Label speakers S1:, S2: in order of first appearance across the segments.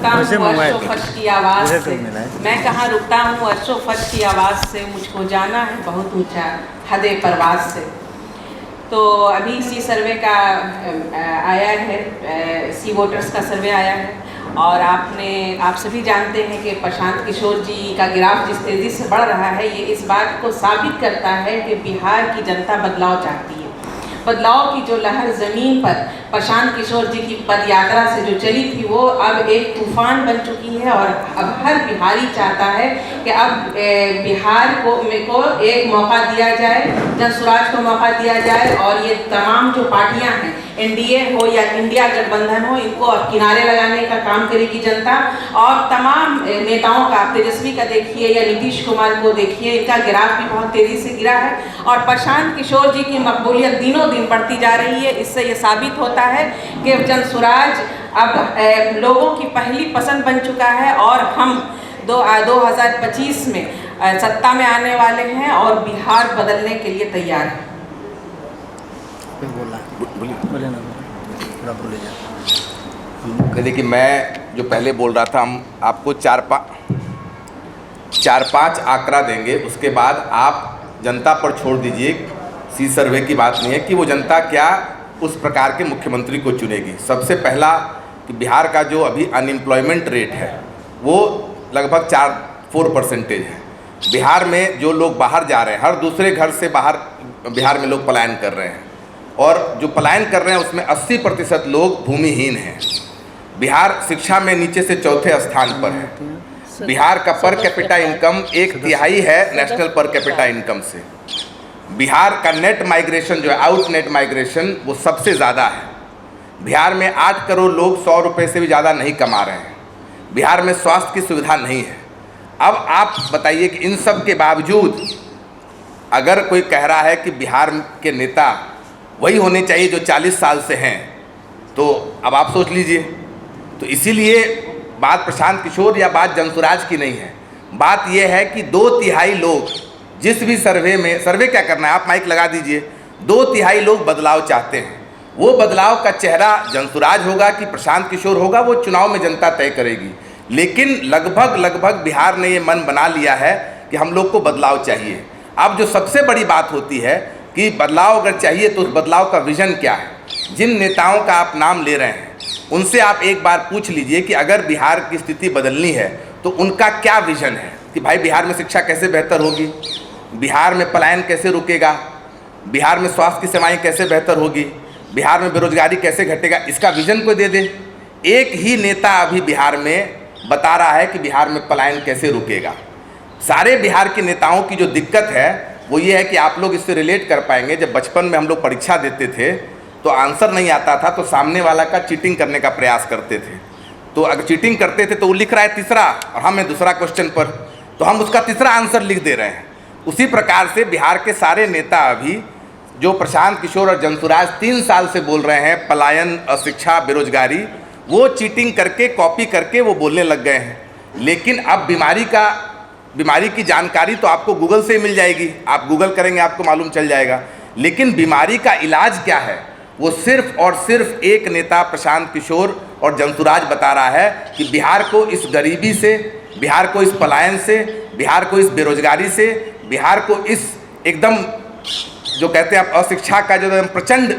S1: रुकता हूँ वर्षों फर्श की आवाज़ से, मैं कहाँ रुकता हूँ वर्षों फर्श की आवाज़ से, मुझको जाना है बहुत ऊंचा हदे परवाज़ से। तो अभी सी सर्वे का आया है, सी वोटर्स का सर्वे आया है, और आप सभी जानते हैं कि प्रशांत किशोर जी का ग्राफ जिस तेज़ी से बढ़ रहा है, ये इस बात को साबित करता है कि बिहार की जनता बदलाव चाहती है। बदलाव की जो लहर ज़मीन पर प्रशांत किशोर जी की पदयात्रा से जो चली थी, वो अब एक तूफान बन चुकी है, और अब हर बिहारी चाहता है कि अब बिहार को एक मौका दिया जाए, जनसुराज को मौका दिया जाए, और ये तमाम जो पार्टियां हैं, एनडीए हो या इंडिया गठबंधन हो, इनको अब किनारे लगाने का काम करेगी जनता। और तमाम नेताओं का, तेजस्वी का देखिए या नीतीश कुमार को देखिए, इनका ग्राफ भी बहुत तेज़ी से गिरा है, और प्रशांत किशोर जी की मकबूलियत दिनों दिन बढ़ती जा रही है। इससे ये साबित होता है कि जनसुराज अब लोगों की पहली पसंद बन चुका है, और हम 2025 में सत्ता में आने वाले हैं और बिहार बदलने के लिए तैयार हैं।
S2: देखिए, मैं जो पहले बोल रहा था, हम आपको चार पाँच आंकड़ा देंगे, उसके बाद आप जनता पर छोड़ दीजिए। सी सर्वे की बात नहीं है कि वो जनता क्या उस प्रकार के मुख्यमंत्री को चुनेगी। सबसे पहला कि बिहार का जो अभी अनएम्प्लॉयमेंट रेट है वो लगभग 4% है। बिहार में जो लोग बाहर जा रहे हैं, हर दूसरे घर से बाहर बिहार में लोग पलायन कर रहे हैं, और जो पलायन कर रहे हैं उसमें 80% लोग भूमिहीन हैं। बिहार शिक्षा में नीचे से चौथे स्थान पर है। बिहार का पर कैपिटा इनकम 1/3 है नेशनल पर कैपिटा इनकम से। बिहार का नेट माइग्रेशन जो है, आउट नेट माइग्रेशन, वो सबसे ज़्यादा है। बिहार में 8 करोड़ लोग 100 रुपये से भी ज़्यादा नहीं कमा रहे हैं। बिहार में स्वास्थ्य की सुविधा नहीं है। अब आप बताइए कि इन सब के बावजूद अगर कोई कह रहा है कि बिहार के नेता वही होने चाहिए जो 40 साल से हैं, तो अब आप सोच लीजिए। तो इसीलिए बात प्रशांत किशोर या बात जनसुराज की नहीं है, बात यह है कि 2/3 लोग, जिस भी सर्वे में, सर्वे क्या करना है, आप माइक लगा दीजिए, 2/3 लोग बदलाव चाहते हैं। वो बदलाव का चेहरा जनसुराज होगा कि प्रशांत किशोर होगा, वो चुनाव में जनता तय करेगी। लेकिन लगभग बिहार ने ये मन बना लिया है कि हम लोग को बदलाव चाहिए। अब जो सबसे बड़ी बात होती है कि बदलाव अगर चाहिए तो उस बदलाव का विज़न क्या है। जिन नेताओं का आप नाम ले रहे हैं उनसे आप एक बार पूछ लीजिए कि अगर बिहार की स्थिति बदलनी है तो उनका क्या विज़न है, कि भाई बिहार में शिक्षा कैसे बेहतर होगी, बिहार में पलायन कैसे रुकेगा, बिहार में स्वास्थ्य की सेवाएं कैसे बेहतर होगी, बिहार में बेरोजगारी कैसे घटेगा। इसका विज़न कोई दे दे। एक ही नेता अभी बिहार में बता रहा है कि बिहार में पलायन कैसे रुकेगा। सारे बिहार के नेताओं की जो दिक्कत है वो ये है कि आप लोग इससे रिलेट कर पाएंगे। जब बचपन में हम लोग परीक्षा देते थे तो आंसर नहीं आता था तो सामने वाला का चीटिंग करने का प्रयास करते थे। तो अगर चीटिंग करते थे तो वो लिख रहा है तीसरा और हम हैं दूसरा क्वेश्चन पर, तो हम उसका तीसरा आंसर लिख दे रहे हैं। उसी प्रकार से बिहार के सारे नेता अभी जो प्रशांत किशोर और जनसुराज 3 साल से बोल रहे हैं पलायन, अशिक्षा, बेरोजगारी, वो चीटिंग करके, कॉपी करके वो बोलने लग गए हैं। लेकिन अब बीमारी की जानकारी तो आपको गूगल से ही मिल जाएगी, आप गूगल करेंगे आपको मालूम चल जाएगा। लेकिन बीमारी का इलाज क्या है वो सिर्फ और सिर्फ एक नेता प्रशांत किशोर और जनसुराज बता रहा है कि बिहार को इस गरीबी से, बिहार को इस पलायन से, बिहार को इस बेरोजगारी से, बिहार को इस एकदम जो कहते हैं आप अशिक्षा का जो प्रचंड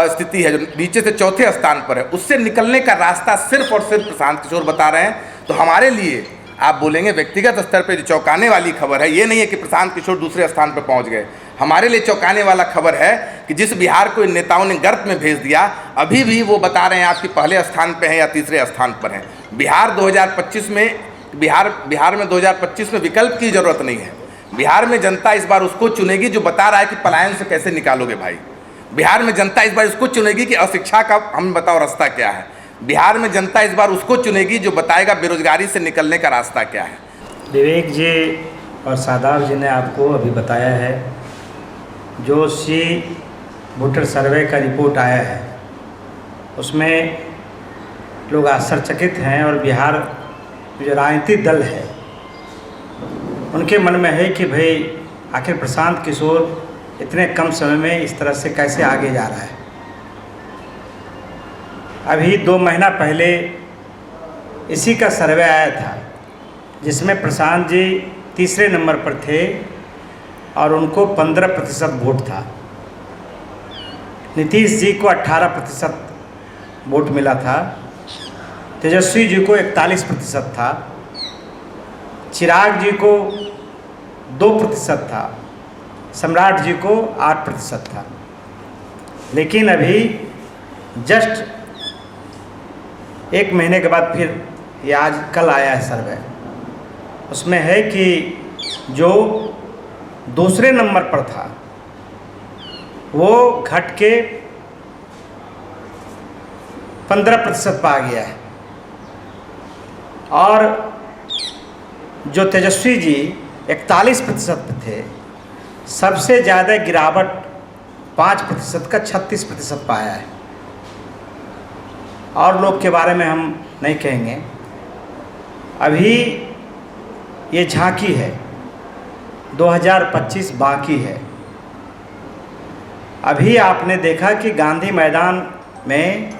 S2: स्थिति है, जो नीचे से चौथे स्थान पर है, उससे निकलने का रास्ता सिर्फ और सिर्फ प्रशांत किशोर बता रहे हैं। तो हमारे लिए आप बोलेंगे व्यक्तिगत स्तर पे जो चौंकाने वाली खबर है ये नहीं है कि प्रशांत किशोर दूसरे स्थान पर पहुंच गए। हमारे लिए चौंकाने वाला खबर है कि जिस बिहार को इन नेताओं ने गर्त में भेज दिया, अभी भी वो बता रहे हैं आपकी पहले स्थान पे हैं या तीसरे स्थान पर हैं। बिहार 2025 में बिहार में 2025 में विकल्प की ज़रूरत नहीं है। बिहार में जनता इस बार उसको चुनेगी जो बता रहा है कि पलायन से कैसे निकालोगे भाई। बिहार में जनता इस बार उसको चुनेगी कि अशिक्षा का हमें बताओ रास्ता क्या है। बिहार में जनता इस बार उसको चुनेगी जो बताएगा बेरोजगारी से निकलने का रास्ता क्या है।
S3: विवेक जी और शादाब जी ने आपको अभी बताया है जो सी वोटर सर्वे का रिपोर्ट आया है उसमें लोग आश्चर्यचकित हैं, और बिहार जो राजनीतिक दल है उनके मन में है कि भाई आखिर प्रशांत किशोर इतने कम समय में इस तरह से कैसे आगे जा रहा है। अभी 2 महीना पहले इसी का सर्वे आया था, जिसमें प्रशांत जी तीसरे नंबर पर थे और उनको 15% वोट था। नीतीश जी को 18% वोट मिला था, तेजस्वी जी को 41% था, चिराग जी को 2% था, सम्राट जी को 8% था। लेकिन अभी जस्ट 1 महीने के बाद फिर ये आज कल आया है सर्वे, उसमें है कि जो दूसरे नंबर पर था वो घट के 15% पर आ गया है, और जो तेजस्वी जी 41% पे थे, सबसे ज़्यादा गिरावट 5% का 36% पर आया है। और लोग के बारे में हम नहीं कहेंगे, अभी ये झांकी है, 2025 बाकी है। अभी आपने देखा कि गांधी मैदान में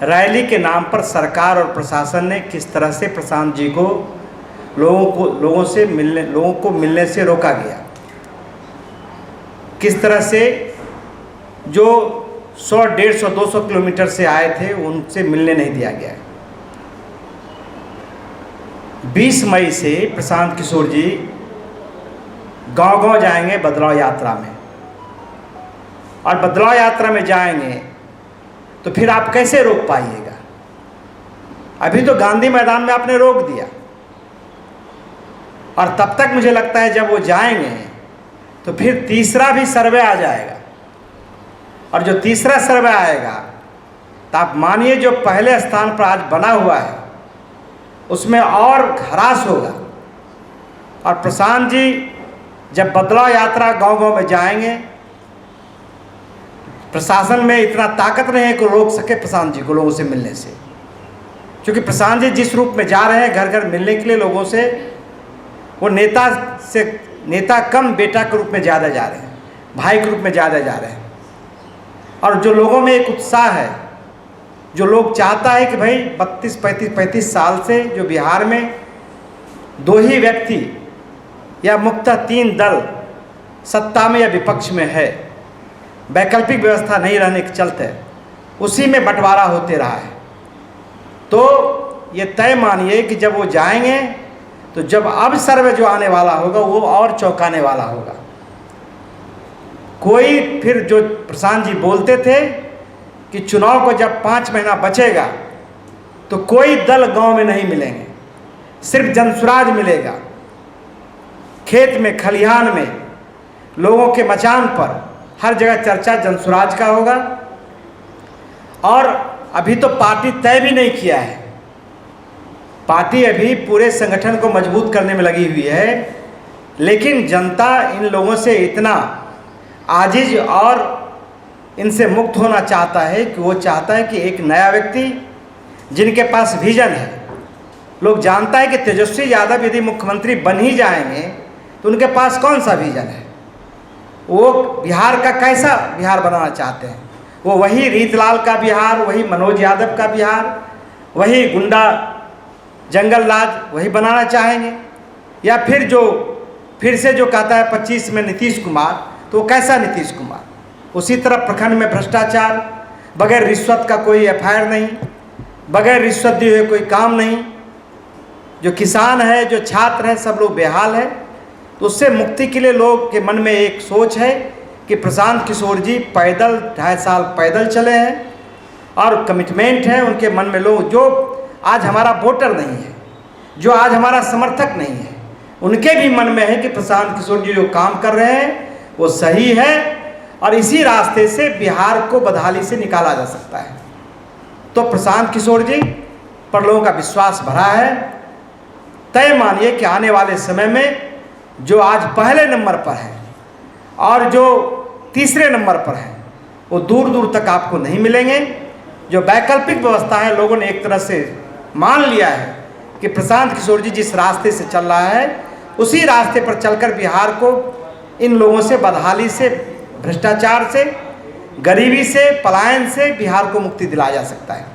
S3: रैली के नाम पर सरकार और प्रशासन ने किस तरह से प्रशांत जी को लोगों को मिलने से रोका गया, किस तरह से जो 100, 150, 200 किलोमीटर से आए थे उनसे मिलने नहीं दिया गया। 20 मई से प्रशांत किशोर जी गांव-गांव जाएंगे बदलाव यात्रा में, और बदलाव यात्रा में जाएंगे तो फिर आप कैसे रोक पाइएगा? अभी तो गांधी मैदान में आपने रोक दिया, और तब तक मुझे लगता है जब वो जाएंगे तो फिर तीसरा भी सर्वे आ जाएगा, और जो तीसरा सर्वे आएगा तो आप मानिए जो पहले स्थान पर आज बना हुआ है उसमें और ह्रास होगा। और प्रशांत जी जब बदलाव यात्रा गांव-गांव में जाएंगे, प्रशासन में इतना ताकत नहीं है कि रोक सके प्रशांत जी को लोगों से मिलने से, क्योंकि प्रशांत जी जिस रूप में जा रहे हैं घर घर मिलने के लिए लोगों से, वो नेता कम बेटा के रूप में ज़्यादा जा रहे हैं, भाई के रूप में ज़्यादा जा रहे हैं। और जो लोगों में एक उत्साह है, जो लोग चाहता है कि भाई 35 साल से जो बिहार में 2 ही व्यक्ति या मुख्यतः 3 दल सत्ता में या विपक्ष में है, वैकल्पिक व्यवस्था नहीं रहने के चलते उसी में बंटवारा होते रहा है। तो ये तय मानिए कि जब वो जाएंगे तो जब अब सर्वे जो आने वाला होगा वो और चौंकाने वाला होगा। कोई फिर जो प्रशांत जी बोलते थे कि चुनाव को जब 5 महीना बचेगा तो कोई दल गांव में नहीं मिलेंगे, सिर्फ जनसुराज मिलेगा। खेत में, खलिहान में, लोगों के मचान पर हर जगह चर्चा जनसुराज का होगा। और अभी तो पार्टी तय भी नहीं किया है, पार्टी अभी पूरे संगठन को मजबूत करने में लगी हुई है, लेकिन जनता इन लोगों से इतना आजिज और इनसे मुक्त होना चाहता है कि वो चाहता है कि एक नया व्यक्ति जिनके पास विजन है। लोग जानता है कि तेजस्वी यादव यदि मुख्यमंत्री बन ही जाएंगे तो उनके पास कौन सा विजन है, वो बिहार का कैसा बिहार बनाना चाहते हैं। वो वही रीतलाल का बिहार, वही मनोज यादव का बिहार, वही गुंडा जंगल राज वही बनाना चाहेंगे, या फिर से जो कहता है 25 में नीतीश कुमार, तो वो कैसा नीतीश कुमार? उसी तरह प्रखंड में भ्रष्टाचार, बगैर रिश्वत का कोई FIR नहीं, बगैर रिश्वत दिए हुए कोई काम नहीं, जो किसान है, जो छात्र है, सब लोग बेहाल है। तो उससे मुक्ति के लिए लोग के मन में एक सोच है कि प्रशांत किशोर जी पैदल 2.5 साल पैदल चले हैं, और कमिटमेंट है उनके मन में। लोग जो आज हमारा वोटर नहीं है, जो आज हमारा समर्थक नहीं है, उनके भी मन में है कि प्रशांत किशोर जी जो काम कर रहे हैं वो सही है, और इसी रास्ते से बिहार को बदहाली से निकाला जा सकता है। तो प्रशांत किशोर जी पर लोगों का विश्वास भरा है। तय मानिए कि आने वाले समय में जो आज पहले नंबर पर है और जो तीसरे नंबर पर है वो दूर दूर तक आपको नहीं मिलेंगे। जो वैकल्पिक व्यवस्था है, लोगों ने एक तरह से मान लिया है कि प्रशांत किशोर जी जिस रास्ते से चल रहा है उसी रास्ते पर चलकर बिहार को इन लोगों से, बदहाली से, भ्रष्टाचार से, गरीबी से, पलायन से बिहार को मुक्ति दिलाया जा सकता है।